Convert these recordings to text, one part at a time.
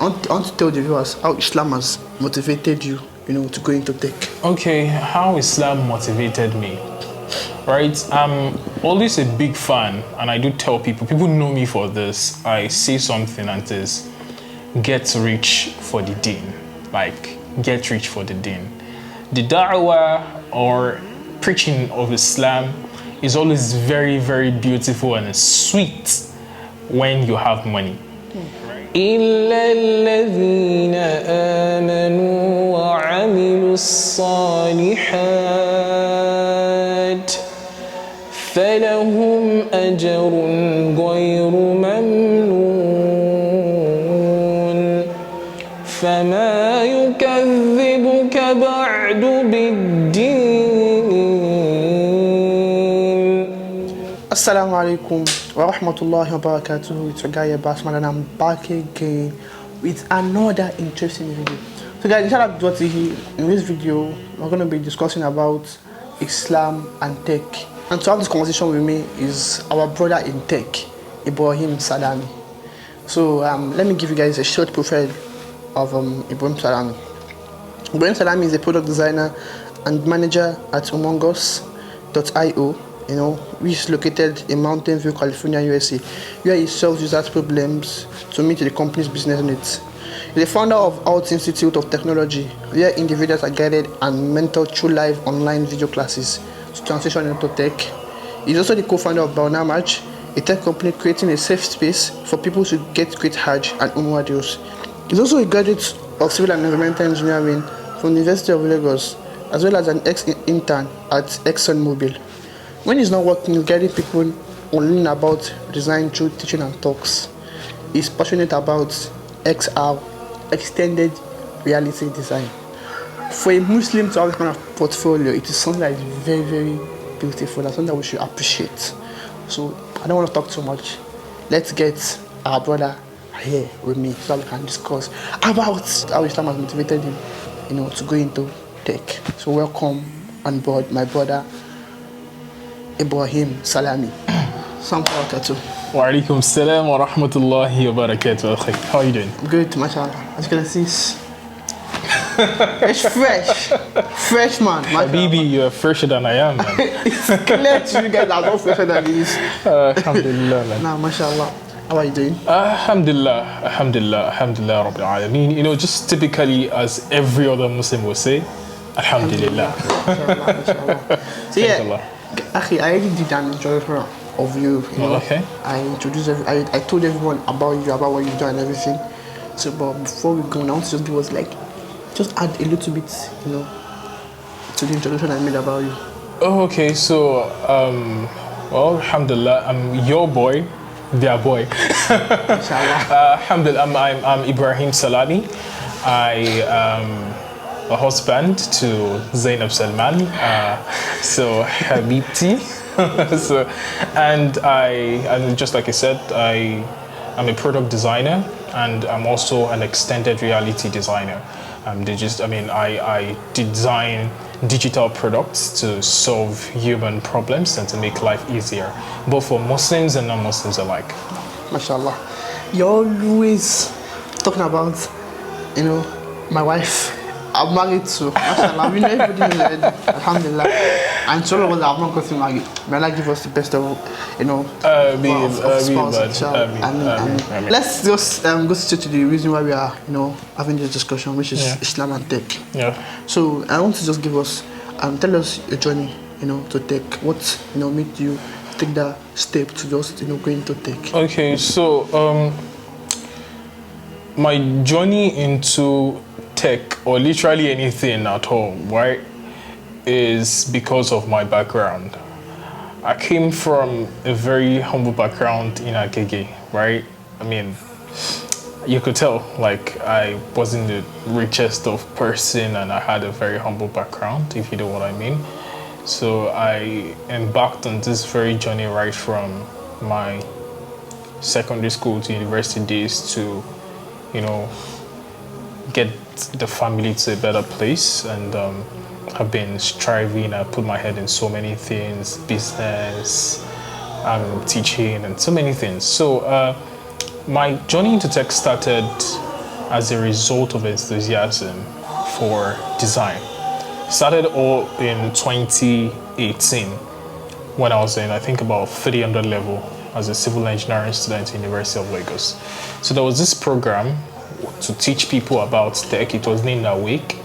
I want to tell the viewers how Islam has motivated you, to go into tech. Okay, how Islam motivated me. Right, I'm always a big fan, and I do tell people know me for this. I say something and it is, get rich for the deen. Like, get rich for the deen. The da'wah or preaching of Islam is always very, very beautiful and sweet when you have money. إِلَّا الَّذِينَ آمَنُوا وَعَمِلُوا الصَّالِحَاتِ فَلَهُمْ أَجْرٌ غَيْرُ مَمْنُونٍ فَمَا يُكَذِّبُكَ بَعْدُ بِالدِّينِ. Assalamu alaikum wa rahmatullahi wa barakatuh. It's your guy Basman, and I'm back again with another interesting video. So guys, in this video we're going to be discussing about Islam and tech. And to have this conversation with me is our brother in tech, Ibrahim Salami. So let me give you guys a short profile of Ibrahim Salami. Ibrahim Salami is a product designer and manager at umongos.io, which is located in Mountain View, California, USA, where he solves users' problems to meet the company's business needs. He's the founder of Alt Institute of Technology, where individuals are guided and mentored through live online video classes to transition into tech. He's also the co-founder of Baunamaj, a tech company creating a safe space for people to get great Hajj and Umrah deals. He's also a graduate of Civil and Environmental Engineering from the University of Lagos, as well as an ex-intern at ExxonMobil. When he's not working, he's guiding people on learning about design through teaching and talks. He's passionate about XR, extended reality design. For a Muslim to have this kind of portfolio, it is something that is very, very beautiful. That's something that we should appreciate. So I don't want to talk too much. Let's get our brother here with me so that we can discuss about how Islam has motivated him, to go into tech. So welcome on board, my brother Ibrahim Salami. Assalamu alaikum. Wa alaikum salam wa rahmatullahi wa barakatuh. How are you doing? Good, mashallah. As you can see, it's fresh man. Baby, you're fresher than I am, man. It's clear to you guys I'm not fresher than this. Alhamdulillah, man. Nah, mashallah. How are you doing? Alhamdulillah, Rabbil Alameen. Just typically, as every other Muslim will say, Alhamdulillah. Mashallah. So yeah, Akhi, I already did an introduction of you. Okay. I introduced, I told everyone about you, about what you do and everything. So, but before we go, I want to just give us just add a little bit, to the introduction I made about you. Oh, okay. So, well, Alhamdulillah, I'm your boy, their boy. Alhamdulillah, I'm Ibrahim Salami. I am a husband to Zainab Salman, so Habibti. And just like I said, I'm a product designer, and I'm also an extended reality designer. I design digital products to solve human problems and to make life easier, both for Muslims and non-Muslims alike. MashaAllah. You're always talking about, my wife. I'm married to, mashallah. We know everybody is ready, alhamdulillah. And so all of us have not gotten married. May Allah give us the best of, spouses. Let's just go straight to the reason why we are, having this discussion, which is Islam and tech. Yeah. So I want to just give us, tell us your journey, to tech. What, made you take that step to just, go into tech? Okay, so my journey into tech, or literally anything at all, right, is because of my background. I came from a very humble background in Agege, right? You could tell, I wasn't the richest of person, and I had a very humble background, if you know what I mean. So I embarked on this very journey right from my secondary school to university days to, get the family to a better place, and I've been striving. I put my head in so many things, business, teaching, and so many things. So my journey into tech started as a result of enthusiasm for design. Started all in 2018 when I was in, I think, about 300 level as a civil engineering student at the University of Lagos. So there was this program to teach people about tech. It was named Awake.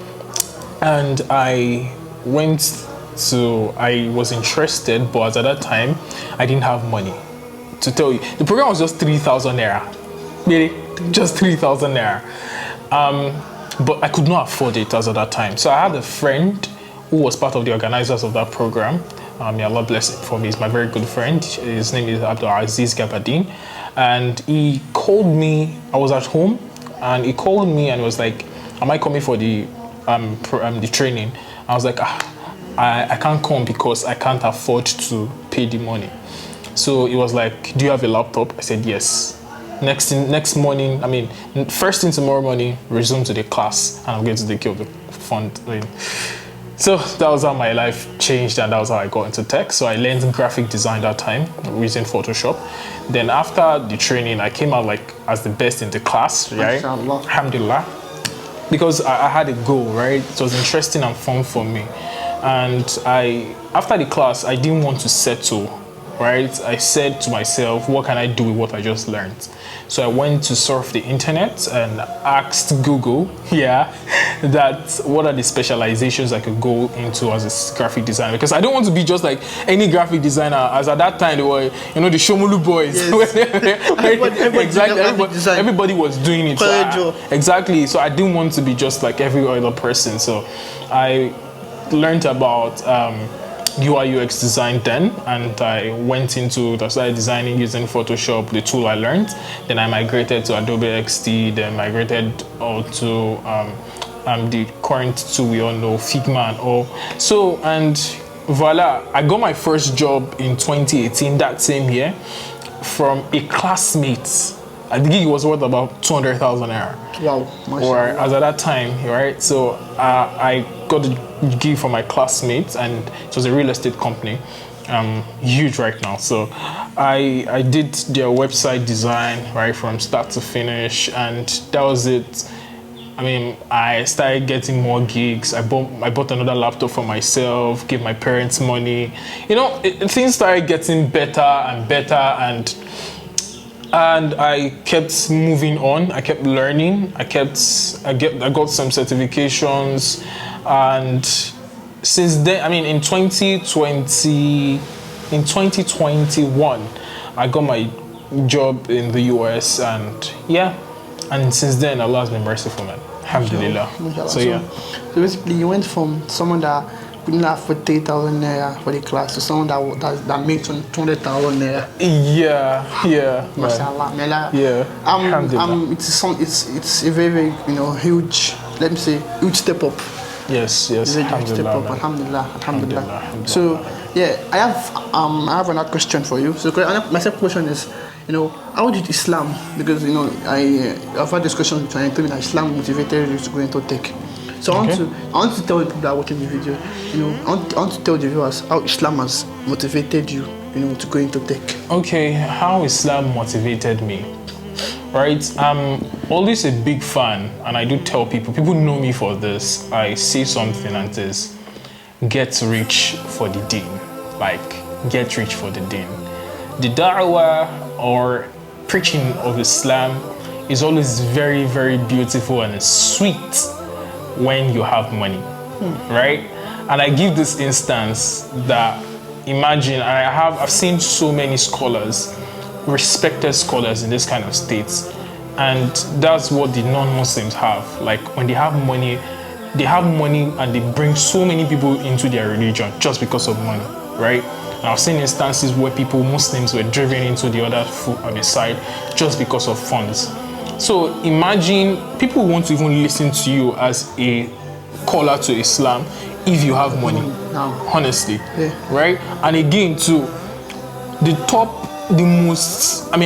And I was interested, but at that time, I didn't have money. To tell you, the program was just 3,000 naira. Really? Just 3,000 naira. But I could not afford it as at that time. So I had a friend who was part of the organizers of that program. May Allah bless it for me. He's my very good friend. His name is Abdul Aziz Gabadin. And he called me. I was at home, and he called me and was like, "Am I coming for the training?" I was like, I can't come because I can't afford to pay the money. So he was like, "Do you have a laptop?" I said, "Yes." Next morning, first thing tomorrow morning, resume to the class, and I'm going to take care of the fund. So that was how my life changed, and that was how I got into tech. So I learned graphic design that time using Photoshop. Then after the training, I came out like as the best in the class, right? Alhamdulillah. Because I had a goal, right? It was interesting and fun for me. And after the class, I didn't want to settle, right? I said to myself, what can I do with what I just learned? So I went to surf the internet and asked Google, that what are the specializations I could go into as a graphic designer? Because I don't want to be just like any graphic designer. As at that time, they were, the Shomolu boys. Yes. Everybody was doing it. Exactly. So I didn't want to be just like every other person. So I learned about UI UX design then, and I started designing using Photoshop, the tool I learned. Then I migrated to Adobe XD, then migrated to the current tool we all know, Figma and all. So, and voila, I got my first job in 2018, that same year, from a classmate. I think it was worth about 200,000 naira. Wow. Or as at that time, right? So I got a gig from my classmates, and it was a real estate company, huge right now. So I did their website design, right, from start to finish, and that was it. I started getting more gigs. I bought another laptop for myself, gave my parents money. Things started getting better and better, and I kept moving on. I kept learning. I got some certifications, and since then, in 2021, I got my job in the US, and since then, Allah has been merciful, man. Alhamdulillah. So basically, you went from someone that couldn't afford 3,000 naira for the class to someone that makes 200,000 naira. Yeah. Mashallah. It's a very, very huge. Let me say huge step up. Yes. Alhamdulillah. So I have another question for you. So my second question is, how did Islam? Because I've had this question and told me that Islam motivated you to go into tech. So I want to tell the people that are watching the video, I want to tell the viewers how Islam has motivated you, to go into tech. Okay, how Islam motivated me. Right, I'm always a big fan, and I do tell people know me for this. I say something and it is, get rich for the deen. Like, get rich for the deen. The da'wah or preaching of Islam is always very, very beautiful and sweet when you have money, right? And I give this instance that, imagine, I've seen so many scholars, respected scholars in this kind of states, and that's what the non-Muslims have. Like, when they have money and they bring so many people into their religion just because of money, right? And I've seen instances where Muslims were driven into the other side just because of funds. So imagine people want to even listen to you as a caller to Islam if you have money, honestly, right? And again, too,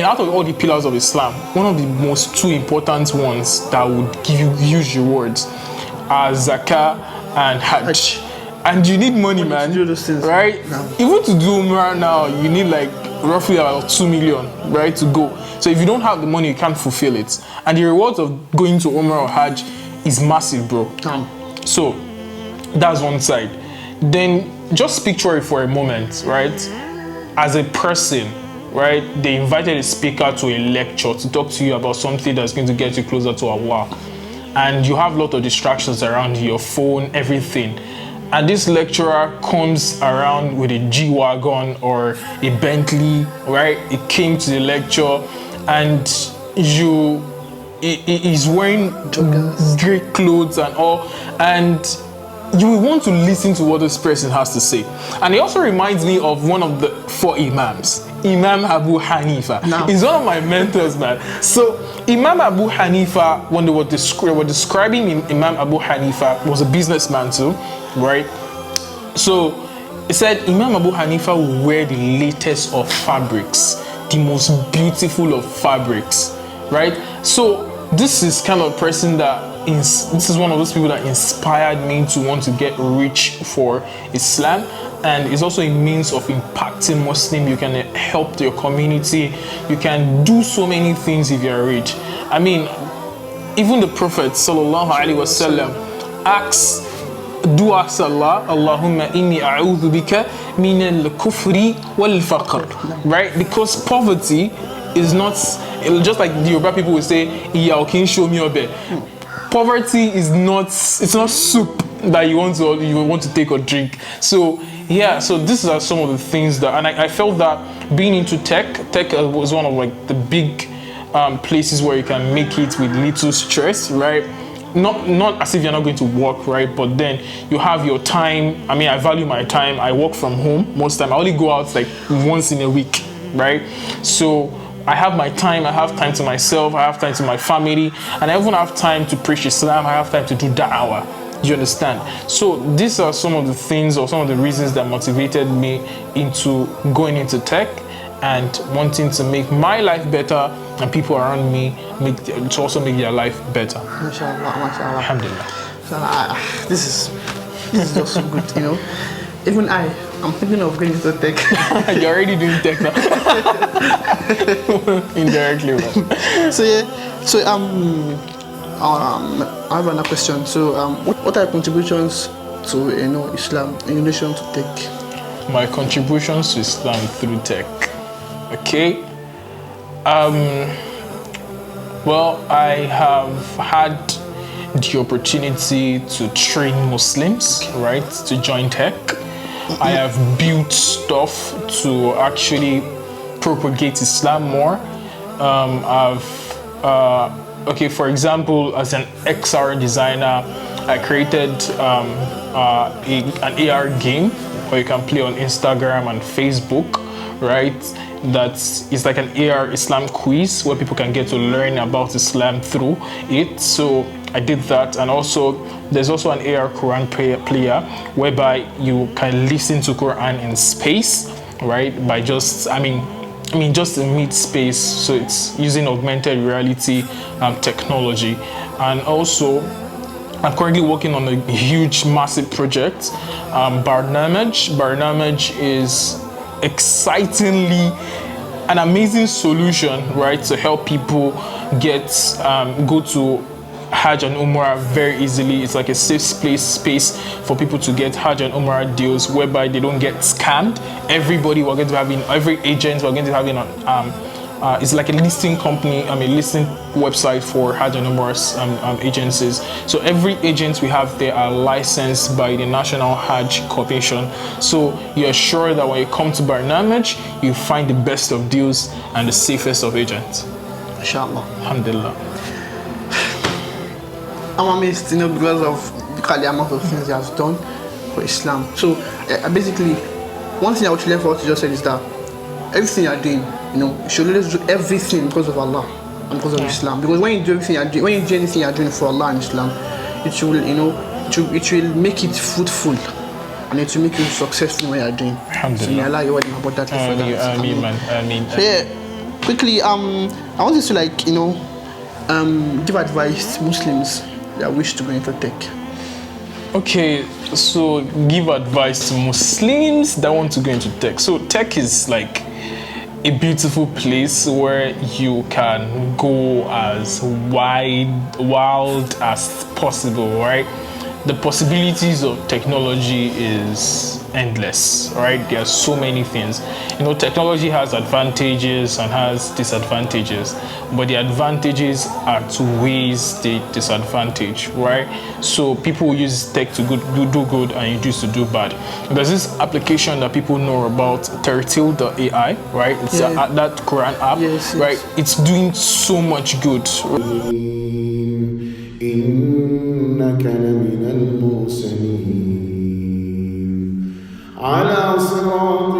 out of all the pillars of Islam, one of the most two important ones that would give you huge rewards are zakah and hajj. And you need money, man, to do those things, right? Even to do umrah now, you need like roughly about 2 million, right, to go. So if you don't have the money, you can't fulfill it. And the rewards of going to Umrah or Hajj is massive, bro. So that's one side. Then just picture it for a moment, right? As a person, right? They invited a speaker to a lecture to talk to you about something that's going to get you closer to Allah. And you have a lot of distractions around you, your phone, everything. And this lecturer comes around with a G-Wagon or a Bentley, right? It came to the lecture and he's wearing great clothes and all, and you will want to listen to what this person has to say. And it also reminds me of one of the 4 Imams, Imam Abu Hanifa. He's one of my mentors, man. So Imam Abu Hanifa, when they were describing Imam Abu Hanifa, was a businessman too, right? So he said Imam Abu Hanifa will wear the latest of fabrics, the most beautiful of fabrics, right? So this is kind of person that this is one of those people that inspired me to want to get rich for Islam, and it's also a means of impacting Muslim. You can help your community, you can do so many things if you're rich. I mean, even the Prophet sallallahu alaihi wasallam asks Allah, Allahumma inni a'udhu bika min al-kufri wal-faqr, right? Because poverty is not, just like the Yoruba people will say, "Iya kin show me obe." Poverty is not, it's not soup that you want to take or drink. So yeah, so these are some of the things that, and I felt that being into tech was one of like the big places where you can make it with little stress, right? Not as if you're not going to work, right? But then you have your time. I mean, I value my time. I work from home most time. I only go out like once in a week, right? So I have my time, I have time to myself, I have time to my family, and I even have time to preach Islam, I have time to do da'wah. You understand? So these are some of the things or some of the reasons that motivated me into going into tech and wanting to make my life better and people around me to also make their life better. MashaAllah, MashaAllah. Alhamdulillah. This is just so good, you know. Even I'm thinking of going into tech. You're already doing tech now. Indirectly, man. So yeah, so I have another question. So what are your contributions to Islam in relation to tech? My contributions to Islam through tech. Okay. Well, I have had the opportunity to train Muslims, right, to join tech. I have built stuff to actually propagate Islam more. Okay, for example, as an XR designer, I created an AR game where you can play on Instagram and Facebook, right? That is like an AR Islam quiz where people can get to learn about Islam through it. So I did that, and also there's also an AR Quran player whereby you can listen to Quran in space, right? By just, just in mid-space. So it's using augmented reality technology. And also, I'm currently working on a huge, massive project. Barnamage is excitingly an amazing solution, right, to help people go to Hajj and Umrah very easily. It's like a safe space for people to get Hajj and Umrah deals whereby they don't get scammed. Every agent we're going to have it's like a listing company, listing website for Hajj and Umrah agencies. So every agent we have there are licensed by the National Hajj Corporation. So you're sure that when you come to Barnamage, you find the best of deals and the safest of agents. Inshallah. Alhamdulillah. I'm amazed, because of the amount of things he has done for Islam. So basically, one thing I would learn for what you just said is that everything you are doing, you should always do everything because of Allah and because of Islam. Because when you do anything you are doing for Allah and Islam, it will, it will make it fruitful and it will make you successful in what you are doing. So may Allah reward you about that. Ameen. So yeah, quickly, I want you to give advice to Muslims that wish to go into tech. Okay, so give advice to Muslims that want to go into tech. So tech is like a beautiful place where you can go as wild as possible, right? The possibilities of technology is endless, right? There are so many things. Technology has advantages and has disadvantages, but the advantages outweighs the disadvantage, right? So people use tech to do good and use to do bad. There's this application that people know about, Tertil, the AI, right? It's that Quran app, right? It's doing so much good. إنك لمن المرسلين على صراط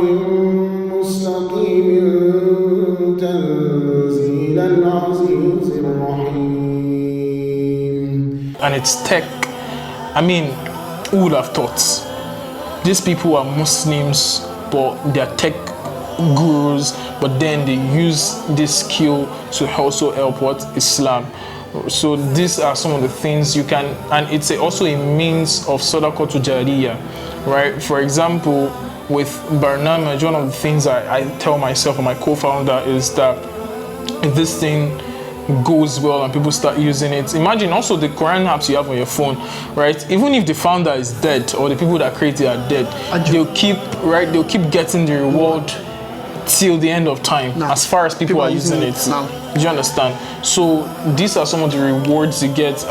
مستقيم تنزيل العزيز الرحيم. And it's tech. I mean, who would have thought? These people are Muslims, but they're tech gurus, but then they use this skill to also help Islam. So these are some of the things you can, and it's also a means of sadaqah to jariyah, right? For example, with Barnamaj, one of the things I tell myself and my co-founder is that if this thing goes well and people start using it, imagine also the Quran apps you have on your phone, right? Even if the founder is dead or the people that created are dead, they'll keep getting the reward till the end of time, as far as people are using it. Do you understand? So these are some of the rewards you get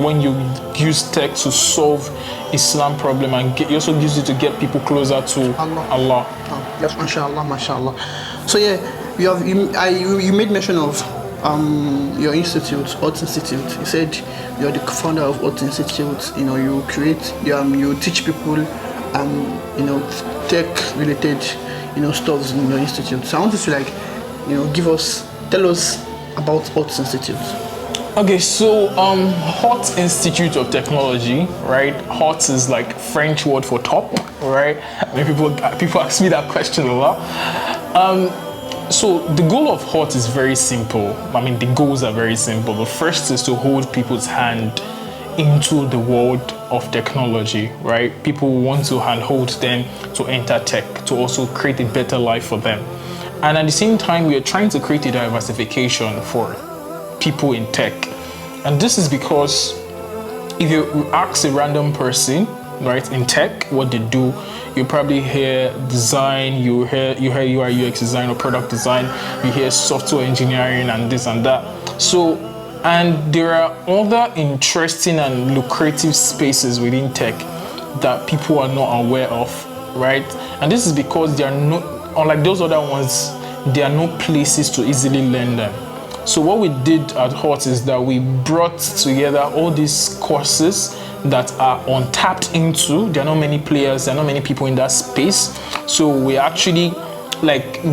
when you use tech to solve Islam problem, and you also use it to get people closer to Allah. Yes, mashallah. So yeah, you made mention of your institute, Earth Institute. You said you're the founder of Earth Institute. You create, you teach people, tech related, stuff in your institute. So I want you to tell us about Hot Institute. Okay, so Hot Institute of Technology, right? Hot is like French word for top, right? I mean, people ask me that question a lot. So the goal of Hot is very simple. I mean, the goals are very simple. The first is to hold people's hand into the world of technology, right? People want to handhold them to enter tech, to also create a better life for them. And at the same time, we are trying to create a diversification for people in tech. And this is because if you ask a random person, right, in tech, what they do, you probably hear design, you hear UI UX design or product design, you hear software engineering and this and that. So, and there are other interesting and lucrative spaces within tech that people are not aware of, right? And this is because they are not, unlike those other ones, there are no places to easily learn them. So what we did at Hot is that we brought together all these courses that are untapped into. There are not many players, there are not many people in that space. So we actually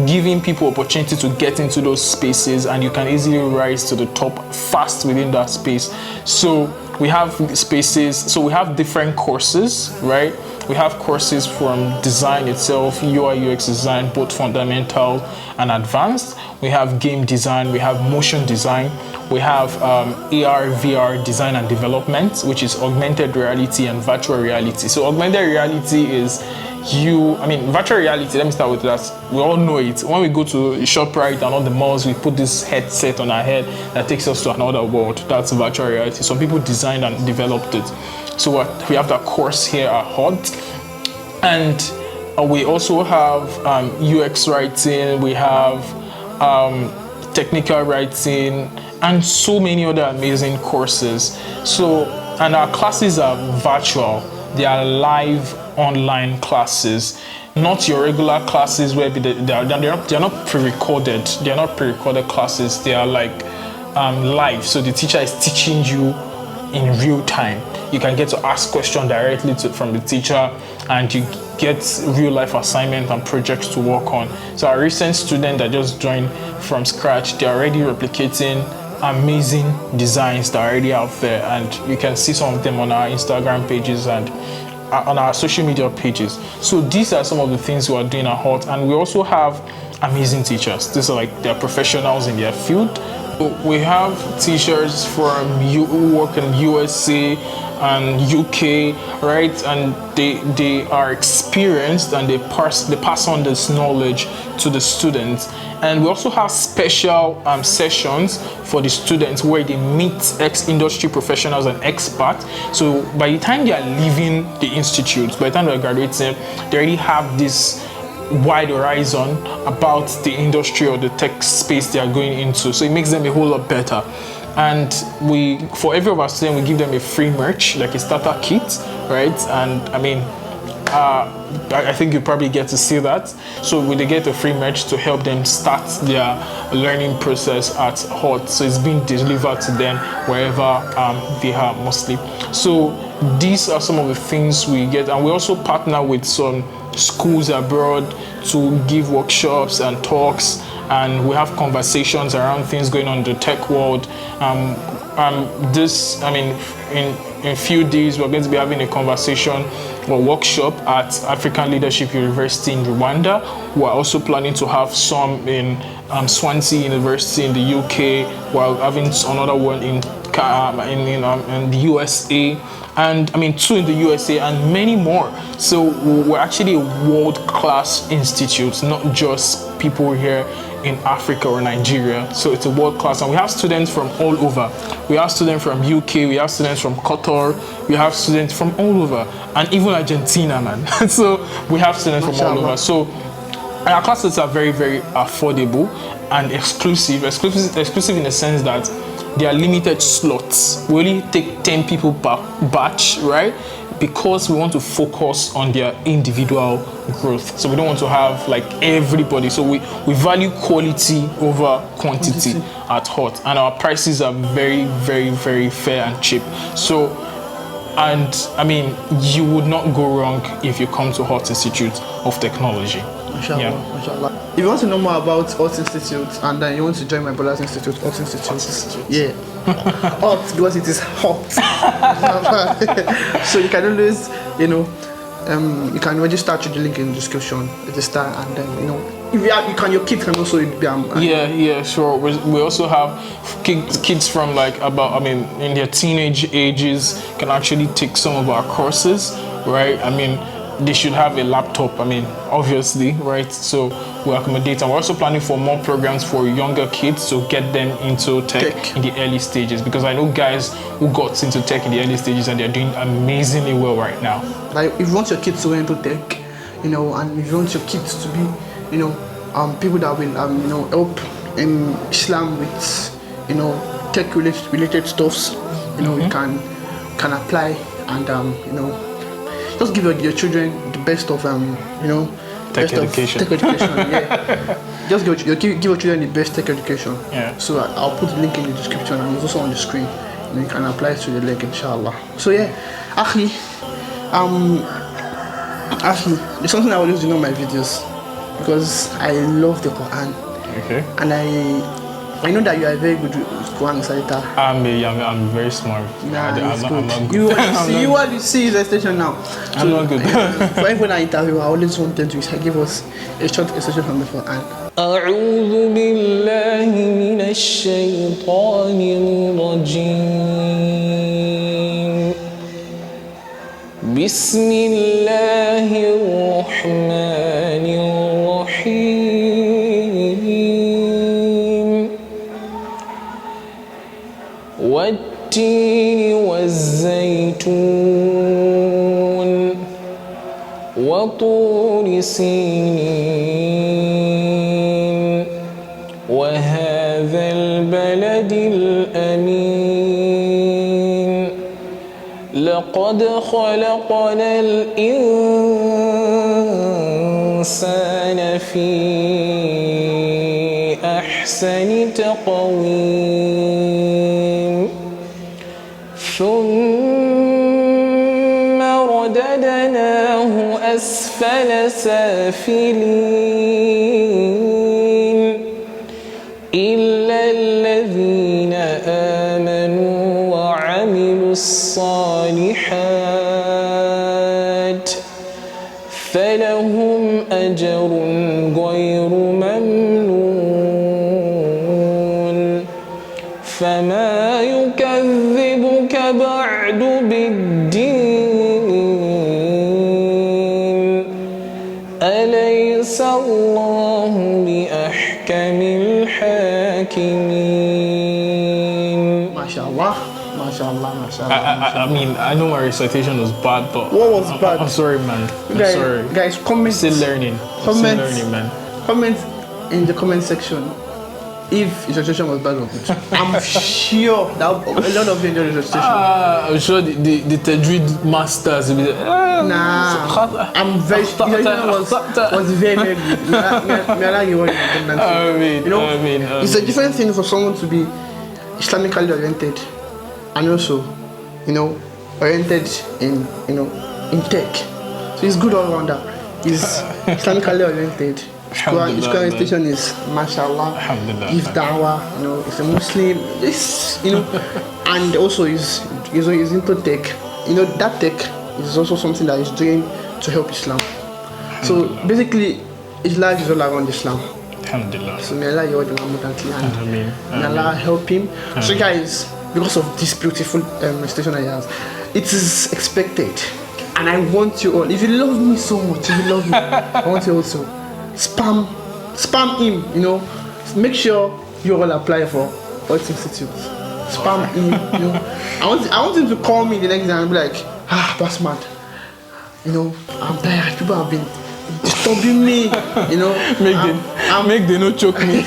giving people opportunity to get into those spaces, and you can easily rise to the top fast within that space. So we have spaces, so we have different courses, right? We have courses from design itself, UI UX design, both fundamental and advanced. We have game design, we have motion design, we have AR, VR design and development, which is augmented reality and virtual reality. So augmented reality is virtual reality, let me start with that. We all know it. When we go to ShopRite and all the malls, we put this headset on our head that takes us to another world. That's virtual reality. Some people designed and developed it. So we have that course here at Hot. And we also have UX writing, we have technical writing, and so many other amazing courses. So, and our classes are virtual. They are live online classes, not your regular classes where they're not pre-recorded. They're not pre-recorded classes. They are live. So the teacher is teaching you in real time. You can get to ask questions directly from the teacher, and you get real life assignments and projects to work on. So our recent student that just joined from scratch, they're already replicating amazing designs that are already out there, and you can see some of them on our Instagram pages and on our social media pages. So these are some of the things we are doing at Hot, and we also have amazing teachers. These are they're professionals in their field, We have teachers from who work in USA and UK, right? And they are experienced and they pass on this knowledge to the students. And we also have special sessions for the students where they meet ex-industry professionals and experts. So by the time they are leaving the institute, by the time they're graduating, they already have this wide horizon about the industry or the tech space they are going into, so it makes them a whole lot better. And for every of our students, we give them a free merch, like a starter kit, right? And I mean, I think you probably get to see that. So they get a free merch to help them start their learning process at Hot. So it's being delivered to them wherever they are mostly. So these are some of the things we get, and we also partner with some schools abroad to give workshops and talks, and we have conversations around things going on in the tech world. In a few days we're going to be having a conversation or workshop at African Leadership University in Rwanda. We're also planning to have some in Swansea University in the UK. We're having another one in the USA, and I mean 2 in the USA, and many more. So we're actually a world-class institute, not just people here in Africa or Nigeria. So it's a world-class, and we have students from all over. We have students from UK, we have students from Qatar, we have students from all over, and even Argentina, man. So we have students from all over. So our classes are very, very affordable and exclusive in the sense that they are limited slots. We only take 10 people per batch, right? Because we want to focus on their individual growth. So we don't want to have like everybody. So we value quality over quantity at Hot, and our prices are very, very, very fair and cheap. So, and I mean, you would not go wrong if you come to Hot Institute of Technology. Mashallah, mashallah. If you want to know more about Hot Institute and then you want to join my brother's institute, Hot Institute. Yeah. Hot because it is hot. So you can always, you can register through the link in the description, register, and then if your kids can also be yeah, sure. We also have kids from in their teenage ages can actually take some of our courses, right? I mean, they should have a laptop, obviously, right? So we accommodate, and we're also planning for more programs for younger kids to get them into tech in the early stages, because I know guys who got into tech in the early stages and they're doing amazingly well right now. Like if you want your kids to go into tech, and if you want your kids to be, people that will, help in Islam with, tech related stuffs, you can apply and, just give your children the best of tech education. Yeah. Just give your children the best tech education. Yeah. So I'll put the link in the description, and it's also on the screen. You can apply through the link, inshallah. So yeah, actually, there's something I always do on my videos, because I love the Quran. Okay. And I know that you are very good with Quran recitor. I'm very smart. Nah, I'm not good. You want to see the station now. I'm not good. For everyone I interview, I always want them to give us a short recitation from the Quran. أعوذ بالله من الشيطان الرجيم بسم الله الرحمن الرحيم والتين والزيتون وطور سينين وهذا البلد الأمين لقد خلقنا الإنسان في أحسن تقويم ثم رددناه أسفل سافلين إلا الذين آمنوا وعملوا الصالحات فلهم أجر غير ممنون بعد بالدين أليس الله بأحكم الحاكمين. MashaAllah, MashaAllah, MashaAllah. I mean, I know my recitation was bad, but What was bad? I'm sorry, man. I'm Guys, sorry. guys, comment. Still learning. Comment. Still learning, man. Comment in the comment section if your recitation was bad or good. I'm sure that a lot of you enjoyed the recitation. I'm sure the Tajweed masters will be like, Nah, I'm very sure was very, very good. You know, it's a different thing for someone to be Islamically oriented and also, you know, oriented in, you know, in tech. So it's good all rounder. He's Islamically oriented. His Quranic station is mashallah. If da'wah, you know, is a Muslim. This, you know, and also is into tech. You know, that tech is also something that he's doing to help Islam. So basically, his life is all around Islam. Alhamdulillah. So may Allah reward him abundantly and may Allah help him. So guys, because of this beautiful recitation that he has, it is expected. And I want you all, if you love me so much, if you love me, I want you also spam him, you know. Make sure you all apply for Earth Institute. Spam him, you know. I want him to call me the next day and be like, Basman, you know, I'm tired. People have been disturbing me, you know. Make them not choke me.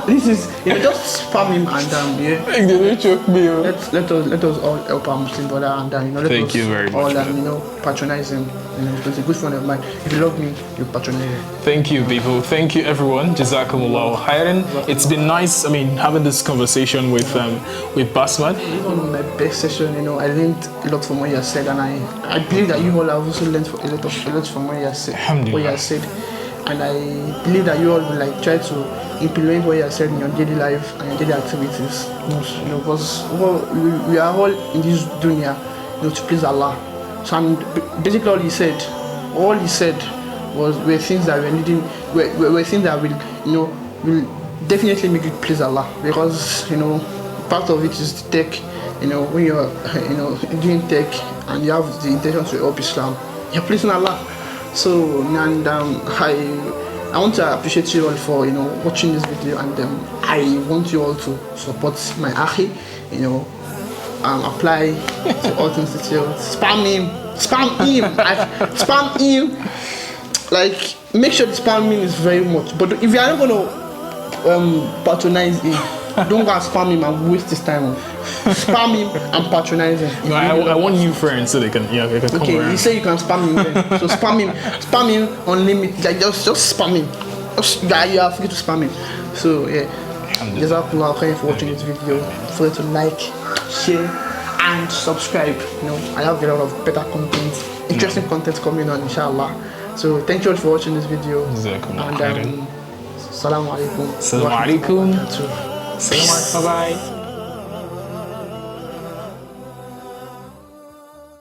This is, you know, just spam him and yeah. Make them not choke me. Let us all help our Muslim brother and you know, let Thank us you very all much, you know, patronize him. You know, it's a good friend of mine. If you love me, you patronize him. Thank you, people. Thank you, everyone. Jazakumullahu khairan. It's been nice, I mean, having this conversation with Basman. Even my best session, you know, I learned a lot from what you have said, and I believe that you all have also learned a lot from what you have said. What you have said, and I believe that you all will like try to implement what you have said in your daily life and your daily activities. You know, because we are all in this dunya, you know, to please Allah. So basically all he said were things that were things that will, you know, will definitely make you please Allah, because, you know, part of it is the tech. You know, when you're, you know, doing tech and you have the intention to help Islam, you're pleasing Allah. So, and I want to appreciate you all for, you know, watching this video, and I want you all to support my akhi, you know, apply to Alt Institute, spam him, like, make sure the spamming is very much, but if you are not going to patronize him, don't go and spam him and waste his time. Spam him and patronize him. No, I want new friends so they can come around. Okay, you say you can spam him then. So spam him unlimited. Like just spam him. You are free to spam him. So yeah. Jazakallah khair for watching this video. Don't forget to like, share, and subscribe. You know, I have a lot of better content, interesting content coming on, inshallah. So thank you all for watching this video. And Assalamu alaikum. Assalamu alaikum. Peace. Bye bye.